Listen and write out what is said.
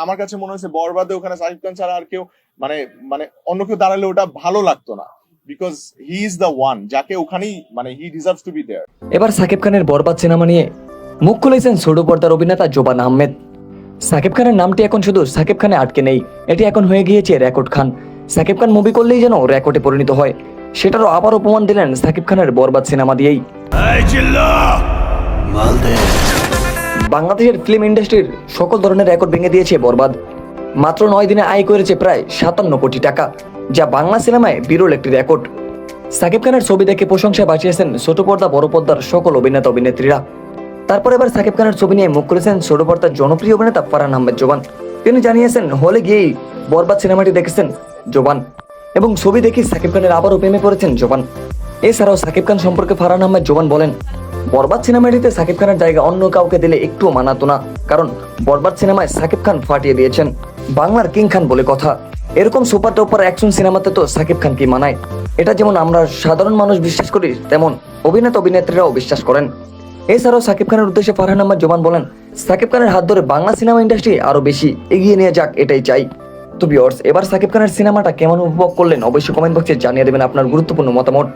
আমার কাছে মনে হয়েছে বরবাদে ওখানে সাকিব খান ছাড়া আর কেউ মানে মানে অন্য কেউ দাঁড়ালে ওটা ভালো লাগতো না, because he is the one যাকে ওখানেই মানে he deserves to be there. এবার সাকিব খানের বরবাদ সিনেমা নিয়ে মুখ খুলেছেন ছোট পর্দার অভিনেতা জোবান আহমেদ। সাকিব খানের নামটি এখন শুধু সাকিব খানে আটকে নেই, এটি এখন হয়ে গিয়েছে রেকর্ড খান। সাকিব খান মুভি করলেই যেন রেকর্ডে পরিণত হয়, সেটারও আবার প্রমাণ দিলেন সাকিব খানের বরবাদ সিনেমা দিয়েই। বাংলাদেশের ফিল্ম ইন্ডাস্ট্রির সকল ধরনের রেকর্ড ভেঙে দিয়েছে বরবাদ। মাত্র 9 দিনে আয় করেছে প্রায় 57 কোটি টাকা, যা বাংলা সিনেমায় বিরল একটি রেকর্ড। সাকিব খানের ছবি দেখে প্রশংসায় বাঁচিয়েছেন ছোট পর্দা বড় পর্দার সকল অভিনেতা অভিনেত্রীরা। তারপর এবার সাকিব খানের ছবি নিয়ে মুখ খুলেছেন ছোট পর্দার জনপ্রিয় অভিনেতা ফারহান আহমেদ জোবান। তিনি জানিয়েছেন হলে গিয়েই বরবাদ সিনেমাটি দেখেছেন জোবান এবং ছবি দেখে সাকিব খানের আবারও প্রেমে পড়েছেন জোবান। এছাড়াও সাকিব খান সম্পর্কে ফারহান আহমেদ জোবান বলেন, বরবাদ সিনেমাটিতে সাকিব খানের জায়গা অন্য কাউকে দিলে একটুও মানাতো না, কারণ বরবাদ সিনেমায় সাকিব খান ফাটিয়ে দিয়েছেন, বাংলার কিং খান বলে কথা। এরকম সুপার টুপার অ্যাকশন সিনেমাতে তো সাকিব খান কি মানায়। এটা যেমন আমরা সাধারণ মানুষ বিশ্বাস করি, তেমন অভিনেতা অভিনেত্রীরাও বিশ্বাস করেন। এছাড়াও সাকিব খানের উদ্দেশ্যে ফারহান আহমেদ জোবান বলেন, সাকিব খানের হাত ধরে বাংলা সিনেমা ইন্ডাস্ট্রি আরো বেশি এগিয়ে নিয়ে যাক, এটাই চাই। তো ভিউয়ার্স, এবার সাকিব খানের সিনেমাটা কেমন উপভোগ করলেন অবশ্যই কমেন্ট বক্সে জানিয়ে দেবেন আপনার গুরুত্বপূর্ণ মতামত।